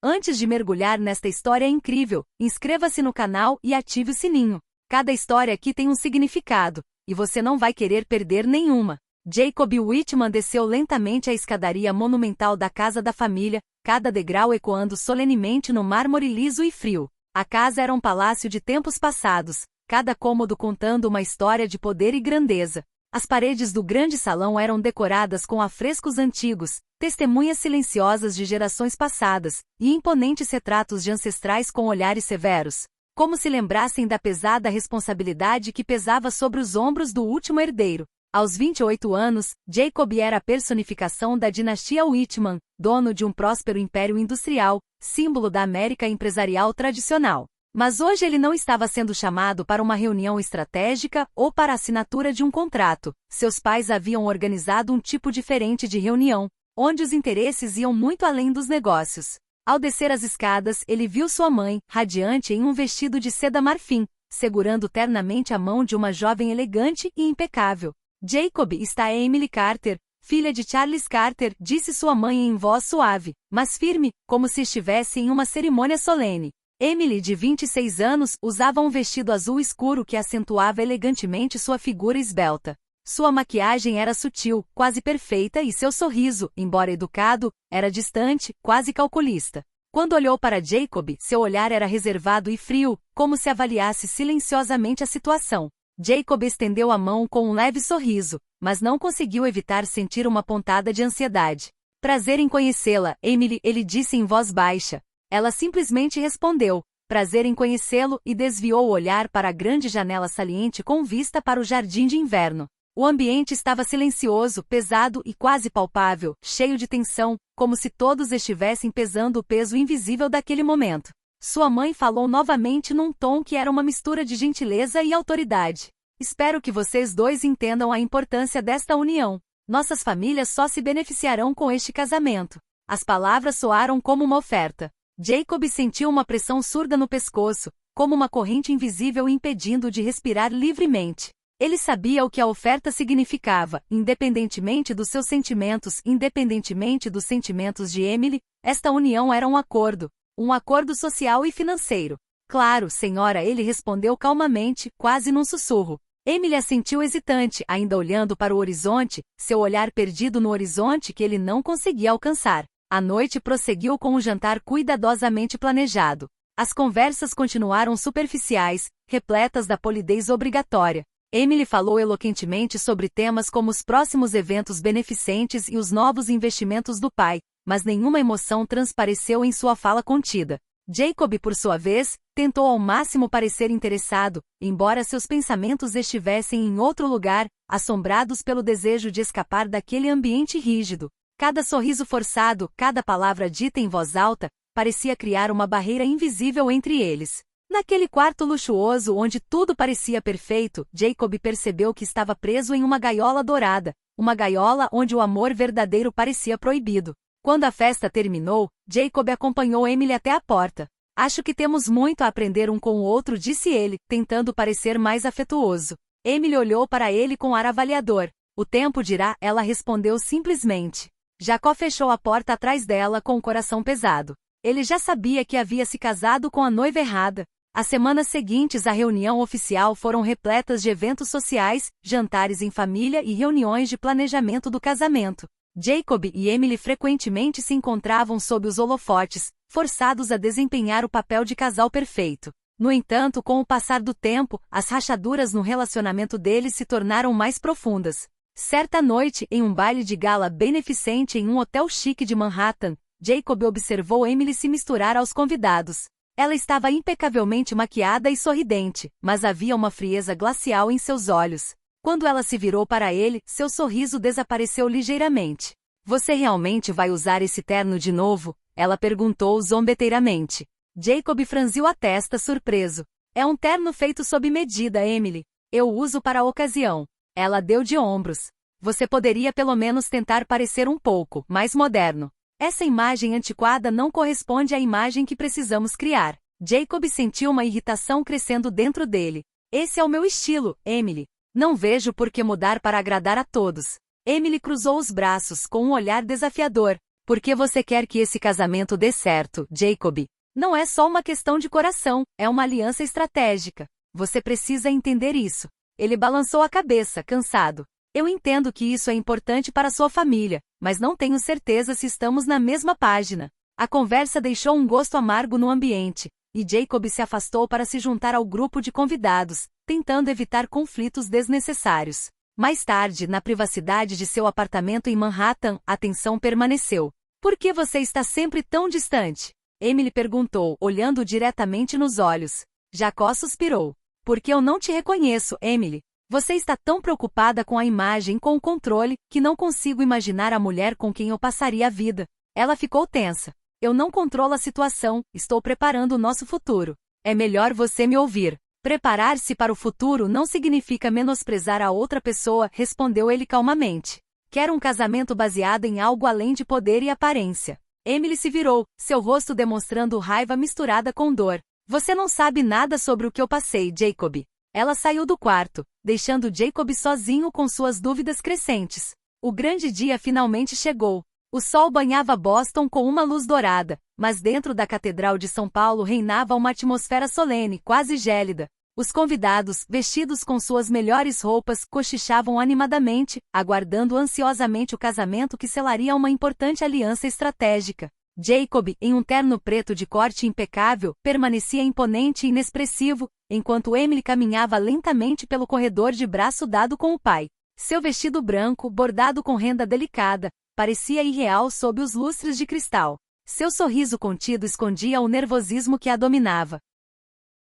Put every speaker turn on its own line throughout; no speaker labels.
Antes de mergulhar nesta história incrível, inscreva-se no canal e ative o sininho. Cada história aqui tem um significado, e você não vai querer perder nenhuma. Jacob Whitman desceu lentamente a escadaria monumental da casa da família, cada degrau ecoando solenemente no mármore liso e frio. A casa era um palácio de tempos passados, cada cômodo contando uma história de poder e grandeza. As paredes do grande salão eram decoradas com afrescos antigos, testemunhas silenciosas de gerações passadas, e imponentes retratos de ancestrais com olhares severos, como se lembrassem da pesada responsabilidade que pesava sobre os ombros do último herdeiro. Aos 28 anos, Jacob era a personificação da dinastia Whitman, dono de um próspero império industrial, símbolo da América empresarial tradicional. Mas hoje ele não estava sendo chamado para uma reunião estratégica ou para a assinatura de um contrato. Seus pais haviam organizado um tipo diferente de reunião, onde os interesses iam muito além dos negócios. Ao descer as escadas, ele viu sua mãe, radiante em um vestido de seda marfim, segurando ternamente a mão de uma jovem elegante e impecável. Jacob, está é Emily Carter, filha de Charles Carter, disse sua mãe em voz suave, mas firme, como se estivesse em uma cerimônia solene. Emily, de 26 anos, usava um vestido azul escuro que acentuava elegantemente sua figura esbelta. Sua maquiagem era sutil, quase perfeita e seu sorriso, embora educado, era distante, quase calculista. Quando olhou para Jacob, seu olhar era reservado e frio, como se avaliasse silenciosamente a situação. Jacob estendeu a mão com um leve sorriso, mas não conseguiu evitar sentir uma pontada de ansiedade. Prazer em conhecê-la, Emily, ele disse em voz baixa. Ela simplesmente respondeu, prazer em conhecê-lo, e desviou o olhar para a grande janela saliente com vista para o jardim de inverno. O ambiente estava silencioso, pesado e quase palpável, cheio de tensão, como se todos estivessem pesando o peso invisível daquele momento. Sua mãe falou novamente num tom que era uma mistura de gentileza e autoridade. Espero que vocês dois entendam a importância desta união. Nossas famílias só se beneficiarão com este casamento. As palavras soaram como uma oferta. Jacob sentiu uma pressão surda no pescoço, como uma corrente invisível impedindo-o de respirar livremente. Ele sabia o que a oferta significava, independentemente dos seus sentimentos, independentemente dos sentimentos de Emily, esta união era um acordo social e financeiro. Claro, senhora, ele respondeu calmamente, quase num sussurro. Emily assentiu hesitante, ainda olhando para o horizonte, seu olhar perdido no horizonte que ele não conseguia alcançar. A noite prosseguiu com um jantar cuidadosamente planejado. As conversas continuaram superficiais, repletas da polidez obrigatória. Emily falou eloquentemente sobre temas como os próximos eventos beneficentes e os novos investimentos do pai, mas nenhuma emoção transpareceu em sua fala contida. Jacob, por sua vez, tentou ao máximo parecer interessado, embora seus pensamentos estivessem em outro lugar, assombrados pelo desejo de escapar daquele ambiente rígido. Cada sorriso forçado, cada palavra dita em voz alta, parecia criar uma barreira invisível entre eles. Naquele quarto luxuoso onde tudo parecia perfeito, Jacob percebeu que estava preso em uma gaiola dourada, uma gaiola onde o amor verdadeiro parecia proibido. Quando a festa terminou, Jacob acompanhou Emily até a porta. Acho que temos muito a aprender um com o outro, disse ele, tentando parecer mais afetuoso. Emily olhou para ele com ar avaliador. O tempo dirá, ela respondeu simplesmente. Jacó fechou a porta atrás dela com o coração pesado. Ele já sabia que havia se casado com a noiva errada. As semanas seguintes à reunião oficial foram repletas de eventos sociais, jantares em família e reuniões de planejamento do casamento. Jacob e Emily frequentemente se encontravam sob os holofotes, forçados a desempenhar o papel de casal perfeito. No entanto, com o passar do tempo, as rachaduras no relacionamento deles se tornaram mais profundas. Certa noite, em um baile de gala beneficente em um hotel chique de Manhattan, Jacob observou Emily se misturar aos convidados. Ela estava impecavelmente maquiada e sorridente, mas havia uma frieza glacial em seus olhos. Quando ela se virou para ele, seu sorriso desapareceu ligeiramente. Você realmente vai usar esse terno de novo? Ela perguntou zombeteiramente. Jacob franziu a testa surpreso. É um terno feito sob medida, Emily. Eu uso para a ocasião. Ela deu de ombros. Você poderia pelo menos tentar parecer um pouco mais moderno. Essa imagem antiquada não corresponde à imagem que precisamos criar. Jacob sentiu uma irritação crescendo dentro dele. Esse é o meu estilo, Emily. Não vejo por que mudar para agradar a todos. Emily cruzou os braços com um olhar desafiador. Por que você quer que esse casamento dê certo, Jacob? Não é só uma questão de coração, é uma aliança estratégica. Você precisa entender isso. Ele balançou a cabeça, cansado. Eu entendo que isso é importante para sua família, mas não tenho certeza se estamos na mesma página. A conversa deixou um gosto amargo no ambiente, e Jacob se afastou para se juntar ao grupo de convidados, tentando evitar conflitos desnecessários. Mais tarde, na privacidade de seu apartamento em Manhattan, a tensão permaneceu. Por que você está sempre tão distante? Emily perguntou, olhando diretamente nos olhos. Jacó suspirou. Porque eu não te reconheço, Emily. Você está tão preocupada com a imagem, com o controle, que não consigo imaginar a mulher com quem eu passaria a vida. Ela ficou tensa. Eu não controlo a situação, estou preparando o nosso futuro. É melhor você me ouvir. Preparar-se para o futuro não significa menosprezar a outra pessoa, respondeu ele calmamente. Quero um casamento baseado em algo além de poder e aparência. Emily se virou, seu rosto demonstrando raiva misturada com dor. Você não sabe nada sobre o que eu passei, Jacob. Ela saiu do quarto, deixando Jacob sozinho com suas dúvidas crescentes. O grande dia finalmente chegou. O sol banhava Boston com uma luz dourada, mas dentro da Catedral de São Paulo reinava uma atmosfera solene, quase gélida. Os convidados, vestidos com suas melhores roupas, cochichavam animadamente, aguardando ansiosamente o casamento que selaria uma importante aliança estratégica. Jacob, em um terno preto de corte impecável, permanecia imponente e inexpressivo, enquanto Emily caminhava lentamente pelo corredor de braço dado com o pai. Seu vestido branco, bordado com renda delicada, parecia irreal sob os lustres de cristal. Seu sorriso contido escondia o nervosismo que a dominava.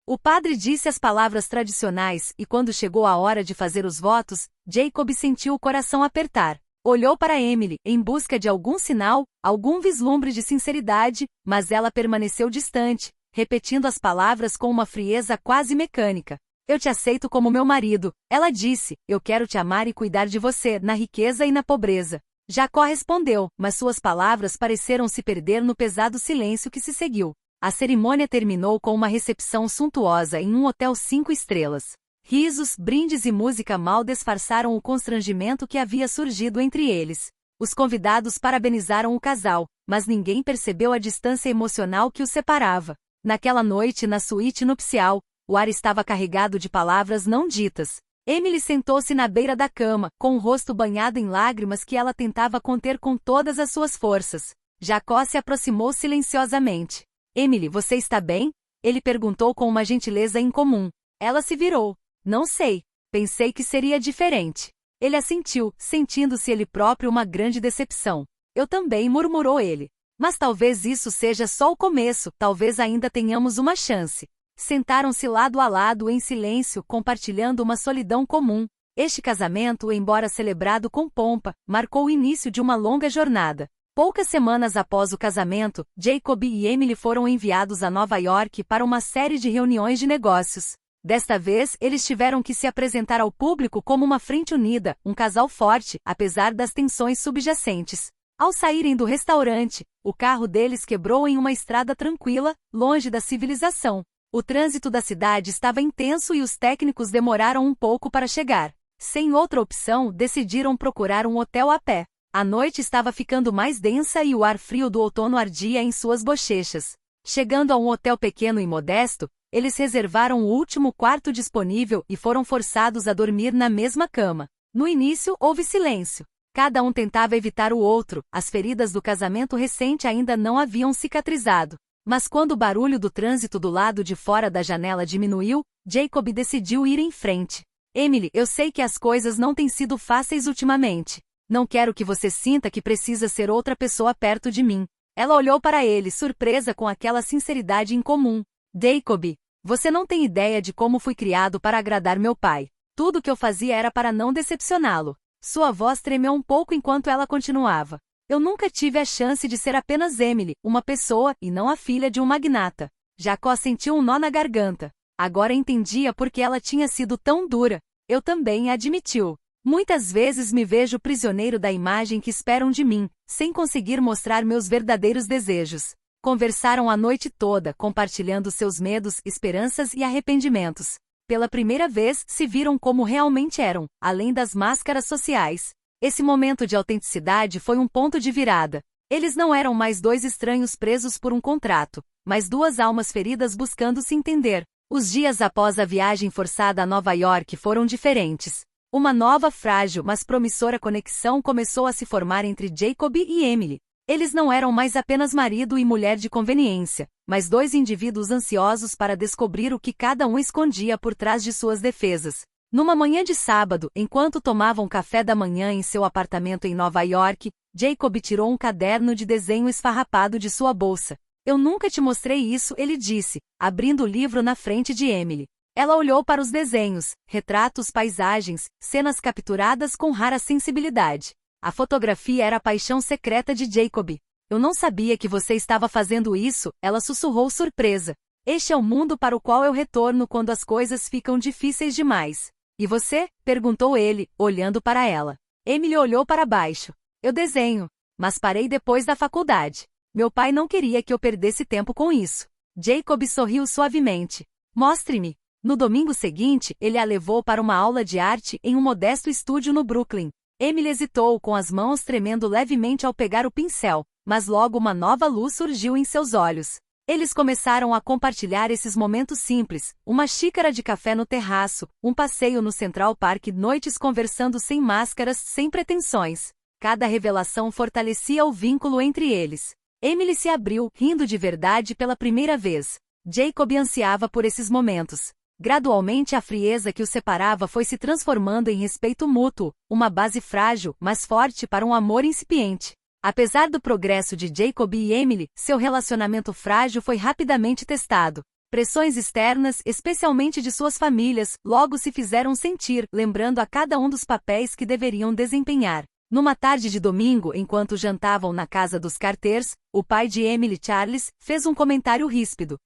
O padre disse as palavras tradicionais e quando chegou a hora de fazer os votos, Jacob sentiu o coração apertar. Olhou para Emily, em busca de algum sinal, algum vislumbre de sinceridade, mas ela permaneceu distante, repetindo as palavras com uma frieza quase mecânica. Eu te aceito como meu marido, ela disse, eu quero te amar e cuidar de você, na riqueza e na pobreza. Jacó respondeu, mas suas palavras pareceram se perder no pesado silêncio que se seguiu. A cerimônia terminou com uma recepção suntuosa em um hotel 5 estrelas. Risos, brindes e música mal disfarçaram o constrangimento que havia surgido entre eles. Os convidados parabenizaram o casal, mas ninguém percebeu a distância emocional que os separava. Naquela noite, na suíte nupcial, o ar estava carregado de palavras não ditas. Emily sentou-se na beira da cama, com o rosto banhado em lágrimas que ela tentava conter com todas as suas forças. Jacó se aproximou silenciosamente. Emily, você está bem? Ele perguntou com uma gentileza incomum. Ela se virou. Não sei. Pensei que seria diferente. Ele assentiu, sentindo-se ele próprio uma grande decepção. Eu também, murmurou ele. Mas talvez isso seja só o começo, talvez ainda tenhamos uma chance. Sentaram-se lado a lado em silêncio, compartilhando uma solidão comum. Este casamento, embora celebrado com pompa, marcou o início de uma longa jornada. Poucas semanas após o casamento, Jacob e Emily foram enviados a Nova York para uma série de reuniões de negócios. Desta vez, eles tiveram que se apresentar ao público como uma frente unida, um casal forte, apesar das tensões subjacentes. Ao saírem do restaurante, o carro deles quebrou em uma estrada tranquila, longe da civilização. O trânsito da cidade estava intenso e os técnicos demoraram um pouco para chegar. Sem outra opção, decidiram procurar um hotel a pé. A noite estava ficando mais densa e o ar frio do outono ardia em suas bochechas. Chegando a um hotel pequeno e modesto, eles reservaram o último quarto disponível e foram forçados a dormir na mesma cama. No início, houve silêncio. Cada um tentava evitar o outro, as feridas do casamento recente ainda não haviam cicatrizado. Mas quando o barulho do trânsito do lado de fora da janela diminuiu, Jacob decidiu ir em frente. Emily, eu sei que as coisas não têm sido fáceis ultimamente. Não quero que você sinta que precisa ser outra pessoa perto de mim. Ela olhou para ele, surpresa com aquela sinceridade incomum. Jacob, você não tem ideia de como fui criado para agradar meu pai. Tudo o que eu fazia era para não decepcioná-lo. Sua voz tremeu um pouco enquanto ela continuava. Eu nunca tive a chance de ser apenas Emily, uma pessoa, e não a filha de um magnata. Jacó sentiu um nó na garganta. Agora entendia por que ela tinha sido tão dura. Eu também, admitiu. Muitas vezes me vejo prisioneiro da imagem que esperam de mim, sem conseguir mostrar meus verdadeiros desejos. Conversaram a noite toda, compartilhando seus medos, esperanças e arrependimentos. Pela primeira vez, se viram como realmente eram, além das máscaras sociais. Esse momento de autenticidade foi um ponto de virada. Eles não eram mais dois estranhos presos por um contrato, mas duas almas feridas buscando se entender. Os dias após a viagem forçada a Nova York foram diferentes. Uma nova, frágil, mas promissora conexão começou a se formar entre Jacob e Emily. Eles não eram mais apenas marido e mulher de conveniência, mas dois indivíduos ansiosos para descobrir o que cada um escondia por trás de suas defesas. Numa manhã de sábado, enquanto tomavam café da manhã em seu apartamento em Nova York, Jacob tirou um caderno de desenho esfarrapado de sua bolsa. Eu nunca te mostrei isso, ele disse, abrindo o livro na frente de Emily. Ela olhou para os desenhos, retratos, paisagens, cenas capturadas com rara sensibilidade. A fotografia era a paixão secreta de Jacob. Eu não sabia que você estava fazendo isso, ela sussurrou surpresa. Este é o mundo para o qual eu retorno quando as coisas ficam difíceis demais. E você? Perguntou ele, olhando para ela. Emily olhou para baixo. Eu desenho, mas parei depois da faculdade. Meu pai não queria que eu perdesse tempo com isso. Jacob sorriu suavemente. Mostre-me. No domingo seguinte, ele a levou para uma aula de arte em um modesto estúdio no Brooklyn. Emily hesitou com as mãos tremendo levemente ao pegar o pincel, mas logo uma nova luz surgiu em seus olhos. Eles começaram a compartilhar esses momentos simples, uma xícara de café no terraço, um passeio no Central Park, noites conversando sem máscaras, sem pretensões. Cada revelação fortalecia o vínculo entre eles. Emily se abriu, rindo de verdade pela primeira vez. Jacob ansiava por esses momentos. Gradualmente a frieza que os separava foi se transformando em respeito mútuo, uma base frágil, mas forte para um amor incipiente. Apesar do progresso de Jacob e Emily, seu relacionamento frágil foi rapidamente testado. Pressões externas, especialmente de suas famílias, logo se fizeram sentir, lembrando a cada um dos papéis que deveriam desempenhar. Numa tarde de domingo, enquanto jantavam na casa dos Carters, o pai de Emily, Charles, fez um comentário ríspido.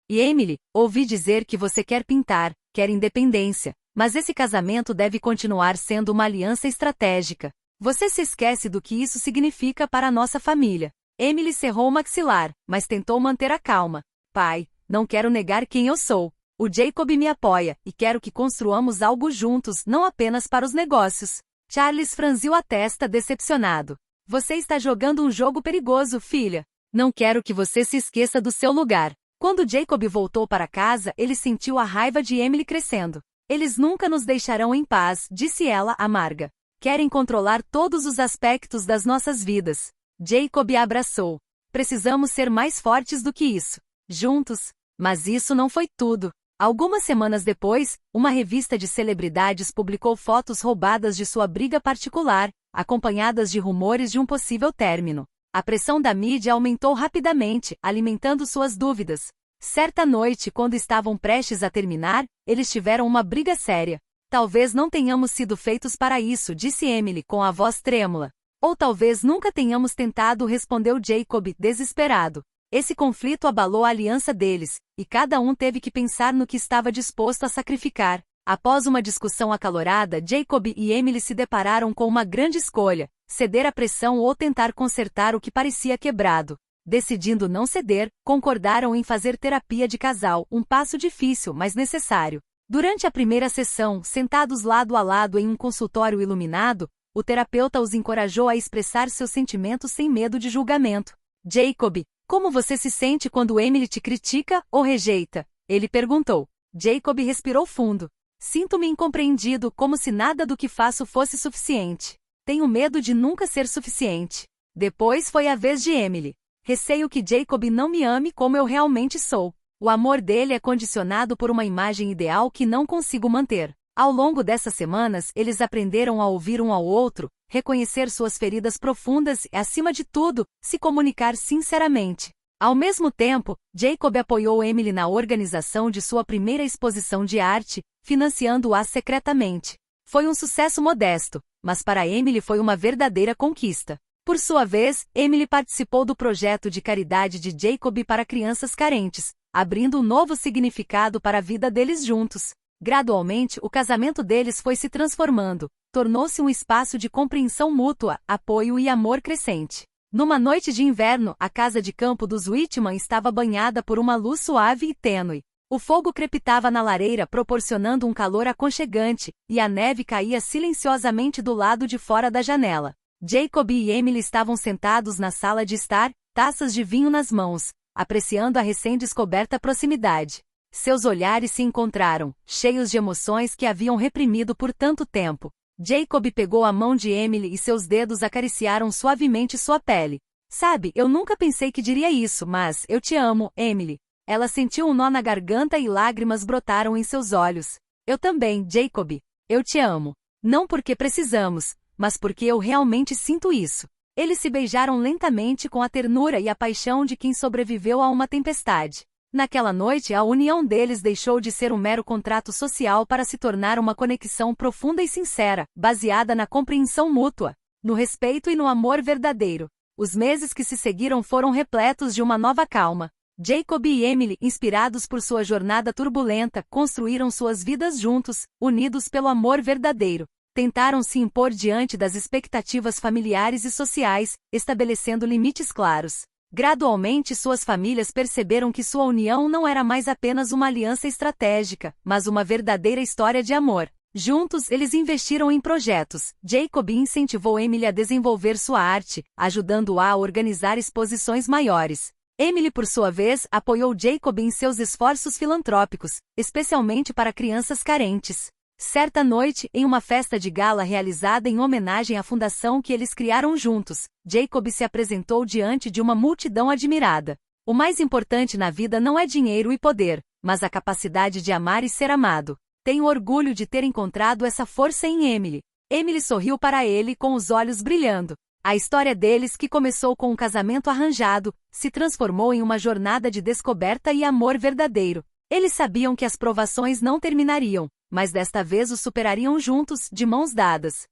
E Emily, ouvi dizer que você quer pintar, quer independência, mas esse casamento deve continuar sendo uma aliança estratégica. Você se esquece do que isso significa para a nossa família. Emily cerrou o maxilar, mas tentou manter a calma. Pai, não quero negar quem eu sou. O Jacob me apoia, e quero que construamos algo juntos, não apenas para os negócios. Charles franziu a testa decepcionado. Você está jogando um jogo perigoso, filha. Não quero que você se esqueça do seu lugar. Quando Jacob voltou para casa, ele sentiu a raiva de Emily crescendo. Eles nunca nos deixarão em paz, disse ela, amarga. Querem controlar todos os aspectos das nossas vidas. Jacob a abraçou. Precisamos ser mais fortes do que isso. Juntos. Mas isso não foi tudo. Algumas semanas depois, uma revista de celebridades publicou fotos roubadas de sua briga particular, acompanhadas de rumores de um possível término. A pressão da mídia aumentou rapidamente, alimentando suas dúvidas. Certa noite, quando estavam prestes a terminar, eles tiveram uma briga séria. Talvez não tenhamos sido feitos para isso, disse Emily com a voz trêmula. Ou talvez nunca tenhamos tentado, respondeu Jacob, desesperado. Esse conflito abalou a aliança deles, e cada um teve que pensar no que estava disposto a sacrificar. Após uma discussão acalorada, Jacob e Emily se depararam com uma grande escolha: ceder à pressão ou tentar consertar o que parecia quebrado. Decidindo não ceder, concordaram em fazer terapia de casal, um passo difícil, mas necessário. Durante a primeira sessão, sentados lado a lado em um consultório iluminado, o terapeuta os encorajou a expressar seus sentimentos sem medo de julgamento. Jacob, como você se sente quando Emily te critica ou rejeita? Ele perguntou. Jacob respirou fundo. Sinto-me incompreendido, como se nada do que faço fosse suficiente. Tenho medo de nunca ser suficiente. Depois foi a vez de Emily. Receio que Jacob não me ame como eu realmente sou. O amor dele é condicionado por uma imagem ideal que não consigo manter. Ao longo dessas semanas, eles aprenderam a ouvir um ao outro, reconhecer suas feridas profundas e, acima de tudo, se comunicar sinceramente. Ao mesmo tempo, Jacob apoiou Emily na organização de sua primeira exposição de arte, financiando-a secretamente. Foi um sucesso modesto, mas para Emily foi uma verdadeira conquista. Por sua vez, Emily participou do projeto de caridade de Jacob para crianças carentes, abrindo um novo significado para a vida deles juntos. Gradualmente, o casamento deles foi se transformando, tornou-se um espaço de compreensão mútua, apoio e amor crescente. Numa noite de inverno, a casa de campo dos Whitman estava banhada por uma luz suave e tênue. O fogo crepitava na lareira, proporcionando um calor aconchegante, e a neve caía silenciosamente do lado de fora da janela. Jacob e Emily estavam sentados na sala de estar, taças de vinho nas mãos, apreciando a recém-descoberta proximidade. Seus olhares se encontraram, cheios de emoções que haviam reprimido por tanto tempo. Jacob pegou a mão de Emily e seus dedos acariciaram suavemente sua pele. Sabe, eu nunca pensei que diria isso, mas eu te amo, Emily. Ela sentiu um nó na garganta e lágrimas brotaram em seus olhos. Eu também, Jacob. Eu te amo. Não porque precisamos, mas porque eu realmente sinto isso. Eles se beijaram lentamente com a ternura e a paixão de quem sobreviveu a uma tempestade. Naquela noite, a união deles deixou de ser um mero contrato social para se tornar uma conexão profunda e sincera, baseada na compreensão mútua, no respeito e no amor verdadeiro. Os meses que se seguiram foram repletos de uma nova calma. Jacob e Emily, inspirados por sua jornada turbulenta, construíram suas vidas juntos, unidos pelo amor verdadeiro. Tentaram se impor diante das expectativas familiares e sociais, estabelecendo limites claros. Gradualmente suas famílias perceberam que sua união não era mais apenas uma aliança estratégica, mas uma verdadeira história de amor. Juntos, eles investiram em projetos. Jacob incentivou Emily a desenvolver sua arte, ajudando-a a organizar exposições maiores. Emily, por sua vez, apoiou Jacob em seus esforços filantrópicos, especialmente para crianças carentes. Certa noite, em uma festa de gala realizada em homenagem à fundação que eles criaram juntos, Jacob se apresentou diante de uma multidão admirada. O mais importante na vida não é dinheiro e poder, mas a capacidade de amar e ser amado. Tenho orgulho de ter encontrado essa força em Emily. Emily sorriu para ele com os olhos brilhando. A história deles, que começou com um casamento arranjado, se transformou em uma jornada de descoberta e amor verdadeiro. Eles sabiam que as provações não terminariam, mas desta vez os superariam juntos, de mãos dadas.